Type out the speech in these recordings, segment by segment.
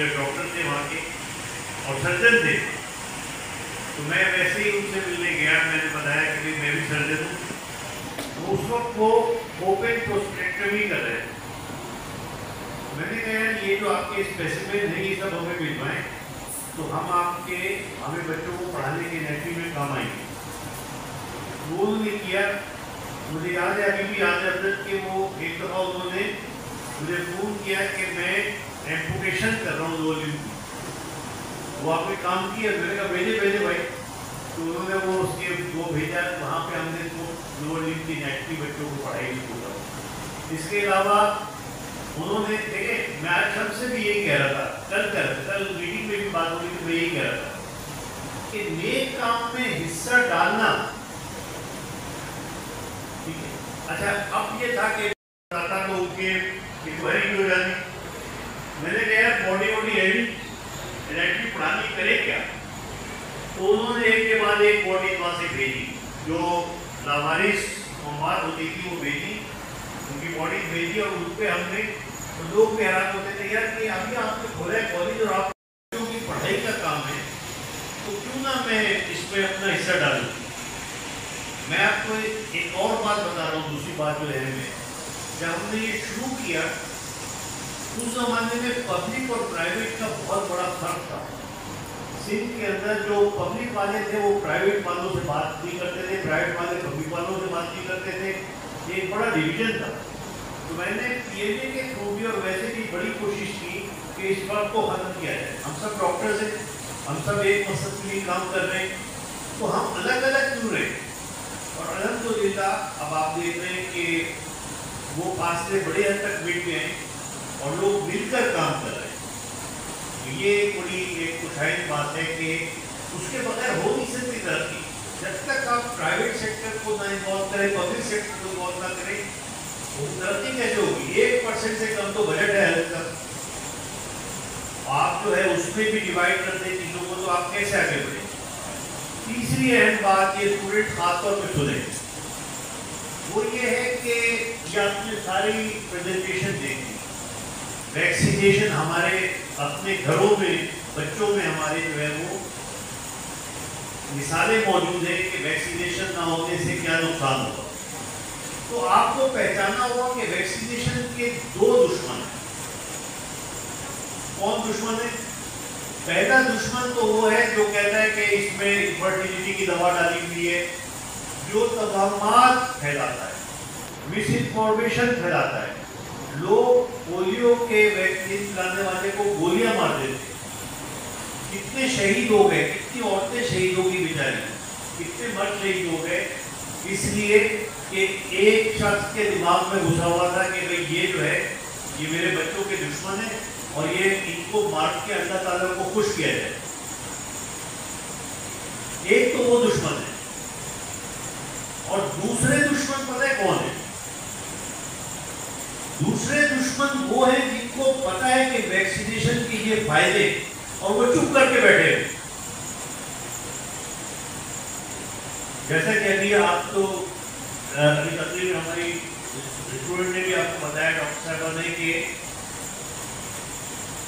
Doctor थे वहाँ के और सर्जन थे, तो मैं वैसे ही उनसे मिलने गया। मैंने बताया कि भाई मैं भी सर्जन हूँ। तो उस वक्त वो ओपन प्रोस्टेक्टमी कर रहे थे। मैंने कहा ये जो आपके स्पेसिमेन है ये सब हमें भिजवाएं, तो हम हमें बच्चों को पढ़ाने के एनेटमी में काम आएंगे। वो उन्होंने किया। मुझे याद है, अभी भी याद है कि वो एक दफ़ा उन्होंने मुझे फ़ोन किया कि मैं एम्पुटेशन कर रहा हूँ लोअर लिम्ब की। वो आपने काम किया? मैंने कहा भेजे भाई। तो उन्होंने वो भेजा। वहाँ पे हमने तो लोअर लिम्ब की एनेटमी बच्चों को पढ़ाई होता। इसके अलावा उन्होंने देखे, मैं आज सबसे भी यही कह रहा था, कल मीटिंग में भी बात हो रही थी, मैं यही कह रहा था कि नेक काम में हिस्सा डालना ठीक है। अच्छा, अब ये था कि तो उनके इंक्वायरी हो जाती। मैंने कहा बॉडी हैवी एनेटमी पढ़ानी करे क्या? तो उन्होंने एक के बाद एक बॉडी वहाँ से भेजी, जो लावारिस बात होती थी वो भेजी, उनकी बॉडी भेजी। और उन पर हमने तो लोग भी हैरान होते थे यार कि अभी आपने खोला है कॉलेज और आप बच्चों की पढ़ाई का काम है, तो क्यों ना मैं इसमें अपना हिस्सा डालूँ। मैं आपको एक और बात बता रहा हूँ, दूसरी बात जो है में जब हमने ये शुरू किया उस जमाने में पब्लिक और प्राइवेट का बहुत बड़ा फर्क था। सिंध के अंदर जो पब्लिक वाले थे वो प्राइवेट वालों से बात नहीं करते थे, प्राइवेट वाले पब्लिक वालों से बात नहीं करते थे। एक बड़ा डिवीजन था। तो मैंने पीएचडी के थ्रू भी और वैसे भी बड़ी कोशिश की कि इस फर्क को खत्म किया जाए। हम सब डॉक्टर्स हैं, हम सब एक मकसद के लिए काम कर रहे हैं, तो हम अलग अलग क्यों रहे। और अल्हम्दुलिल्लाह अब आप देख रहे हैं कि वो फासले बड़े हद तक मिट गए हैं और लोग मिलकर काम कर रहे हैं। ये बड़ी एक खुशहाल बात है कि उसके बगैर हो नहीं सकती तरक्की। जब तक आप प्राइवेट सेक्टर को ना इन्वॉल्व करें, पब्लिक सेक्टर को इन्वॉल्व ना करें, वो तरक्की कैसे होगी। 1% से कम तो बजट है हेल्थ का, आप जो है उसमें भी डिवाइड कर दें चीज़ों को, तो आप कैसे आगे बढ़े। तीसरी अहम बात ये स्टूडेंट खासतौर पर सुने, वो ये है कि आपने सारी प्रेजेंटेशन देखी। वैक्सीनेशन हमारे अपने घरों में बच्चों में हमारे जो है वो मिसालें मौजूद है कि वैक्सीनेशन ना होने से क्या नुकसान होगा। तो आपको पहचाना होगा कि वैक्सीनेशन के दो दुश्मन हैं। कौन दुश्मन है? पहला दुश्मन तो वो है जो कहता है कि इसमें फर्टिलिटी की दवा डाली हुई है, जो तवाहमात फैलाता है, मिस इन्फॉर्मेशन फैलाता है। लोग पोलियो के वैक्सीन पिलाने वाले को गोलियां मार देते। कितने शहीद हो गए, कितनी औरतें शहीद हो गई बेचारी, कितने मर्द शहीद हो गए, इसलिए कि एक शख्स के दिमाग में घुसा हुआ था कि भाई ये जो है ये मेरे बच्चों के दुश्मन है और ये इनको मार के अल्लाह ताला को खुश किया जाए। एक तो वो दुश्मन है, और दूसरे दुश्मन पता है कौन है? दूसरे दुश्मन वो है जिनको पता है कि वैक्सीनेशन के ये फायदे, और वो चुप करके बैठे हैं। जैसा कि अभी आप तो तकरीबन हमारी स्टूडेंट ने भी आपको बताया, डॉक्टर साहब ने, कि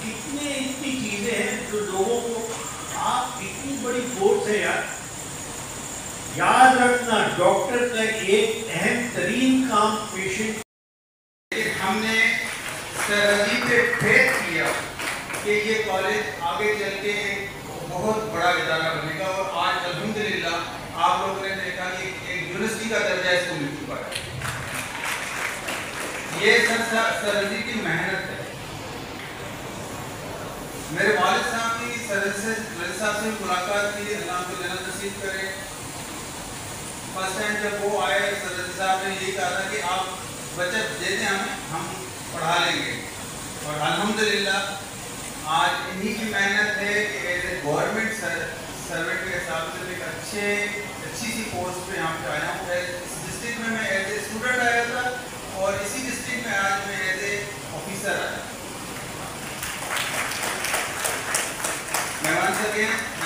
इतनी चीजें हैं जो लोगों को, आप इतनी बड़ी फोर्स है यार। याद रखना, डॉक्टर का एक अहम तरीन काम पेशेंट। हमने सरहदी पे फेथ किया कि ये कॉलेज आगे चल के बहुत बड़ा इदारा बनेगा, और आज अल्हम्दुलिल्लाह आप लोगों ने देखा कि एक यूनिवर्सिटी का दर्जा इसको मिल चुका है। ये सरहदी की मेहनत है। मेरे वालिद साहब की सरहदी साहब से मुलाकात की, अल्लाह को जन्नत नसीब करे। फर्स्ट टाइम जब वो आए, सरहदी साहब ने यही कहा था कि आप बचत देते हमें, हम पढ़ा लेंगे। और अल्हम्दुलिल्लाह आज इन्हीं की मेहनत है कि एज ए गवर्नमेंट सर्वेंट के हिसाब से एक अच्छी सी पोस्ट पे यहाँ पे आया हूँ। इस डिस्ट्रिक्ट में मैं एज ए स्टूडेंट आया था और इसी डिस्ट्रिक्ट में आज मैं एज ए ऑफिसर आया। मैं वन सेकेंड